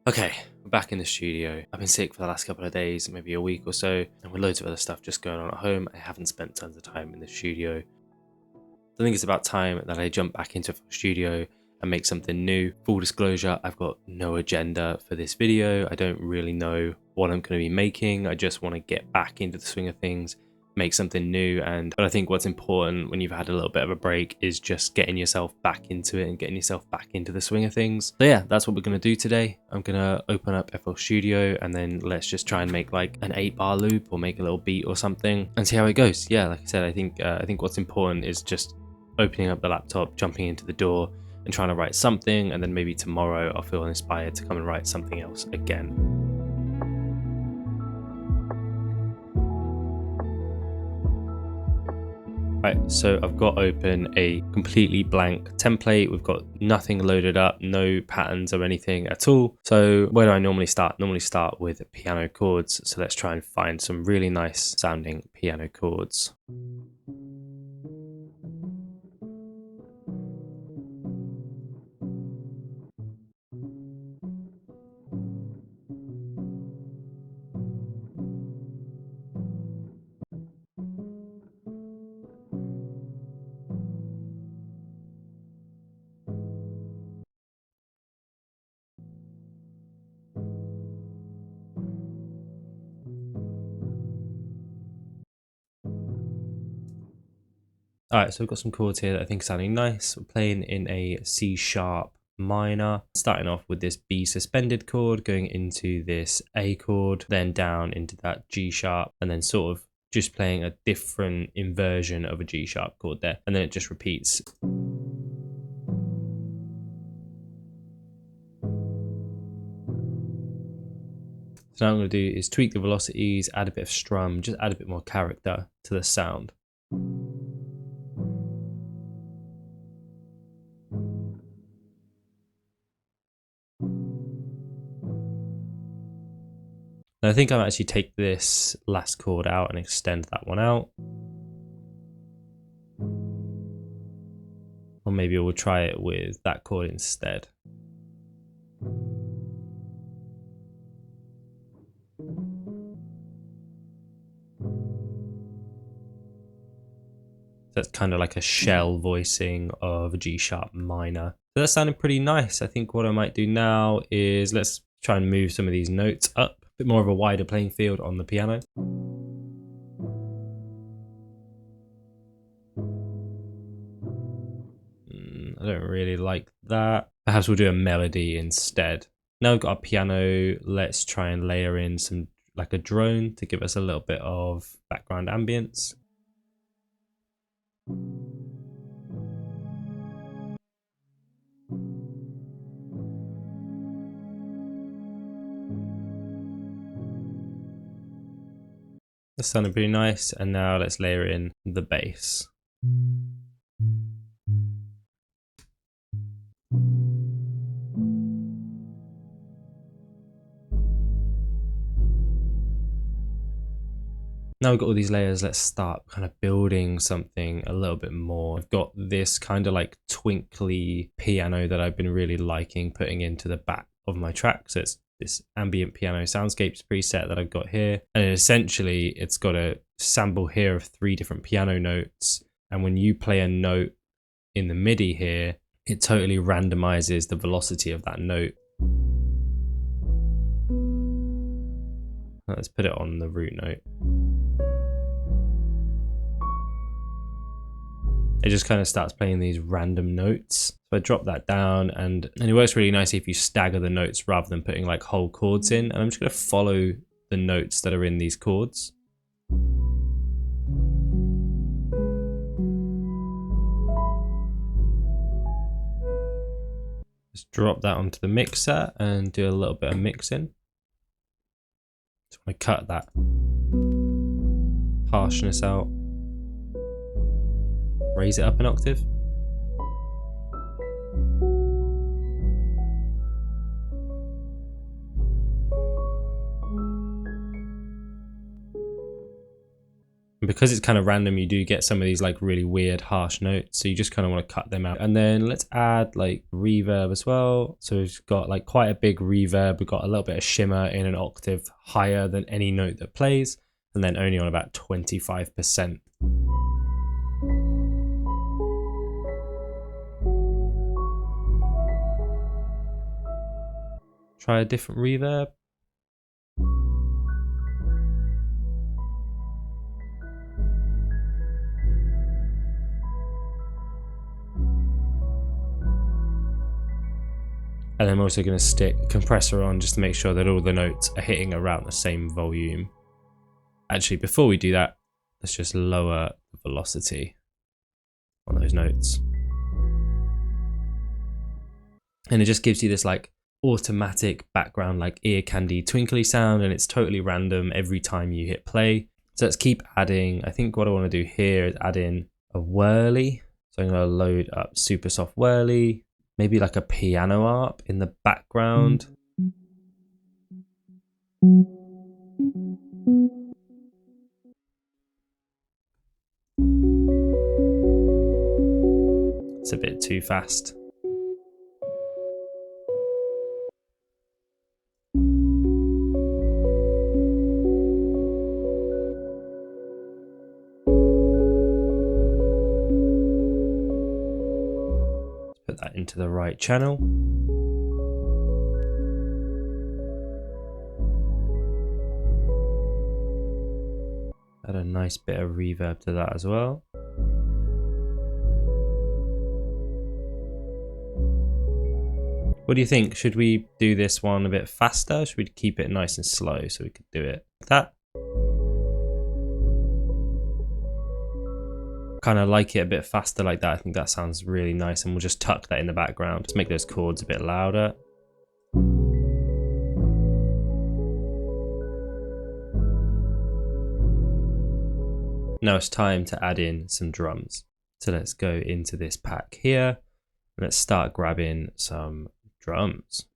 Okay, we're back in the studio. I've been sick for the last couple of days, maybe a week or so, and with loads of other stuff just going on at home, I haven't spent tons of time in the studio. I think it's about time that I jump back into the studio and make something new. Full disclosure, I've got no agenda for this video. I don't really know what I'm going to be making. I just want to get back into the swing of things, make something new. But I think what's important when you've had a little bit of a break is just getting yourself back into it and getting yourself back into the swing of things. So yeah, that's what we're going to do today. I'm going to open up FL Studio and then let's just try and make like an 8-bar loop or make a little beat or something and see how it goes. Yeah, like I said, I think what's important is just opening up the laptop, jumping into the door and trying to write something, and then maybe tomorrow I'll feel inspired to come and write something else again. Right, so I've got open a completely blank template. We've got nothing loaded up, no patterns or anything at all. So where do I normally start? Normally start with piano chords. So let's try and find some really nice sounding piano chords. All right, so we've got some chords here that I think are sounding nice. We're playing in a C sharp minor, starting off with this B suspended chord, going into this A chord, then down into that G sharp, and then sort of just playing a different inversion of a G sharp chord there. And then it just repeats. So now what I'm going to do is tweak the velocities, add a bit of strum, just add a bit more character to the sound. And I think I'll actually take this last chord out and extend that one out. Or maybe we'll try it with that chord instead. That's kind of like a shell voicing of a G sharp minor. So that sounded pretty nice. I think what I might do now is let's try and move some of these notes up, a bit more of a wider playing field on the piano. I don't really like that. Perhaps we'll do a melody instead. Now we've got our piano, let's try and layer in some like a drone to give us a little bit of background ambience. That sounded pretty nice, and now let's layer in the bass. Now we've got all these layers, let's start kind of building something a little bit more. I've got this kind of like twinkly piano that I've been really liking putting into the back of my track. So it's this ambient piano soundscapes preset that I've got here. And essentially it's got a sample here of 3 different piano notes. And when you play a note in the MIDI here, it totally randomizes the velocity of that note. Let's put it on the root note. It just kind of starts playing these random notes. So I drop that down and it works really nicely if you stagger the notes rather than putting like whole chords in. And I'm just going to follow the notes that are in these chords. Just drop that onto the mixer and do a little bit of mixing. So I cut that harshness out. Raise it up an octave. And because it's kind of random, you do get some of these like really weird harsh notes, so you just kind of want to cut them out. And then let's add like reverb as well. So we've got like quite a big reverb, we've got a little bit of shimmer in an octave higher than any note that plays, and then only on about 25%. Try a different reverb. And I'm also going to stick a compressor on just to make sure that all the notes are hitting around the same volume. Actually, before we do that, let's just lower the velocity on those notes. And it just gives you this like automatic background, like ear candy twinkly sound, and it's totally random every time you hit play. So let's keep adding. I think what I want to do here is add in a whirly. So I'm going to load up super soft whirly. Maybe like a piano arp in the background. It's a bit too fast. Put that into the right channel. Add a nice bit of reverb to that as well. What do you think? Should we do this one a bit faster? Should we keep it nice and slow so we could do it like that? Kind of like it a bit faster like that. I think that sounds really nice, and we'll just tuck that in the background to make those chords a bit louder. Now it's time to add in some drums. So let's go into this pack here. Let's start grabbing some drums.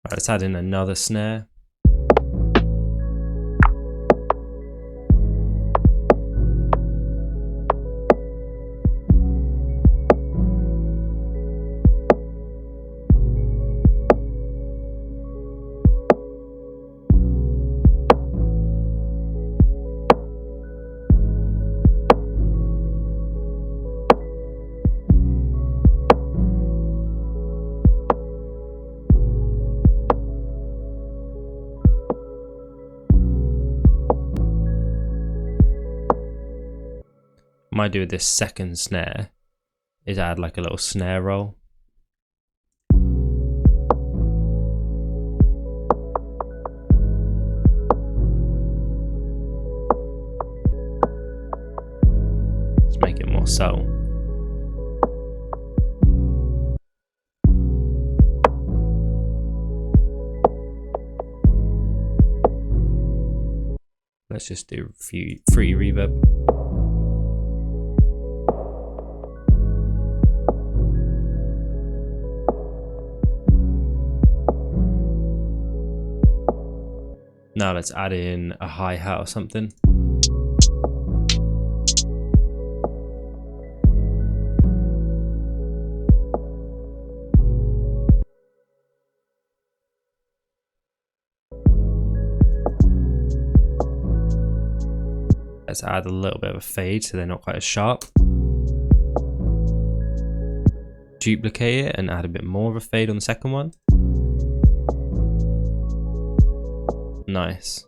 Right, let's add in another snare. What I might do with this second snare is add like a little snare roll. Let's make it more subtle. Let's just do a few free reverb. Now let's add in a hi-hat or something. let's add a little bit of a fade so they're not quite as sharp. Duplicate it and add a bit more of a fade on the second one. Nice.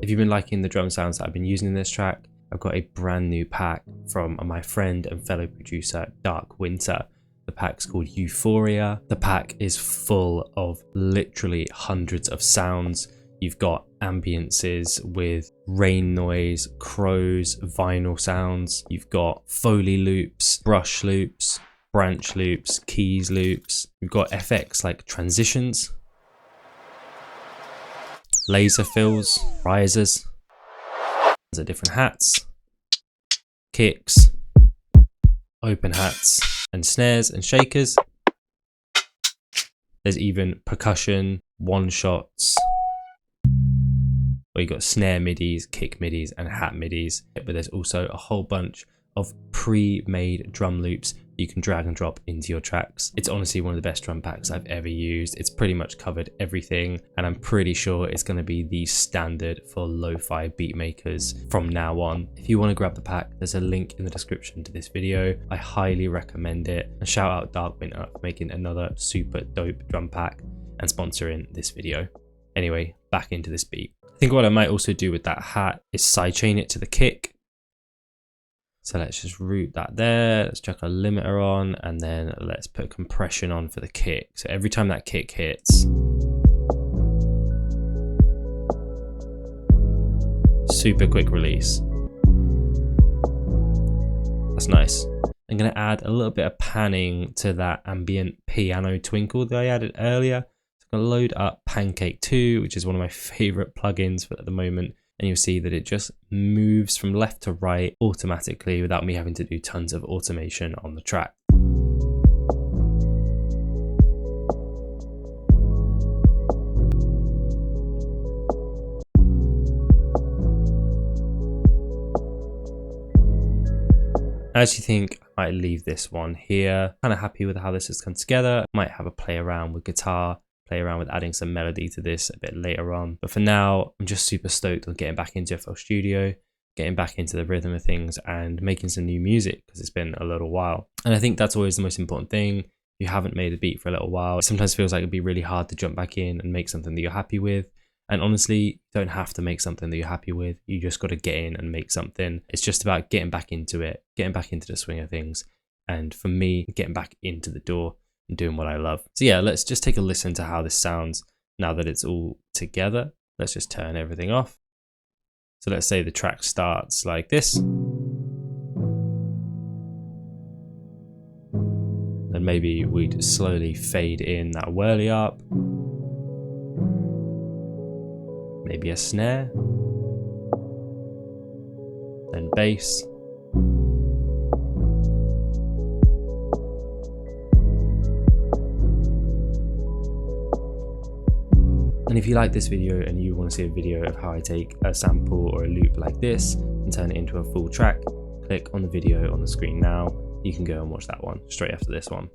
If you've been liking the drum sounds that I've been using in this track, I've got a brand new pack from my friend and fellow producer Dark Winter. The pack's called Euphoria. The pack is full of literally hundreds of sounds. You've got ambiences with rain noise, crows, vinyl sounds. You've got Foley loops, brush loops, branch loops, keys loops. You've got FX like transitions, laser fills, risers, there's different hats, kicks, open hats, and snares and shakers. There's even percussion, one shots. Where you got snare midis, kick midis, and hat midis. But there's also a whole bunch of pre-made drum loops you can drag and drop into your tracks. It's honestly one of the best drum packs I've ever used. It's pretty much covered everything, and I'm pretty sure it's going to be the standard for lo-fi beat makers from now on. If you want to grab the pack, there's a link in the description to this video. I highly recommend it, and shout out Dark Winter for making another super dope drum pack and sponsoring this video. Anyway, back into this beat. I think what I might also do with that hat is sidechain it to the kick. So let's just route that there. Let's chuck a limiter on, and then let's put compression on for the kick. So every time that kick hits, super quick release. That's nice. I'm going to add a little bit of panning to that ambient piano twinkle that I added earlier. So I'm going to load up Pancake 2, which is one of my favorite plugins at the moment. And you'll see that it just moves from left to right automatically without me having to do tons of automation on the track. I actually think I might leave this one here. Kind of happy with how this has come together. Might have a play around with guitar, play around with adding some melody to this a bit later on. But for now, I'm just super stoked on getting back into FL Studio, getting back into the rhythm of things and making some new music because it's been a little while. And I think that's always the most important thing. If you haven't made a beat for a little while, it sometimes feels like it'd be really hard to jump back in and make something that you're happy with. And honestly, you don't have to make something that you're happy with. You just got to get in and make something. It's just about getting back into it, getting back into the swing of things. And for me, getting back into the door and doing what I love. So yeah, let's just take a listen to how this sounds now that it's all together. Let's just turn everything off. So let's say the track starts like this. Then maybe we'd slowly fade in that whirly up. Maybe a snare. Then bass. And if you like this video and you want to see a video of how I take a sample or a loop like this and turn it into a full track, click on the video on the screen now. You can go and watch that one straight after this one.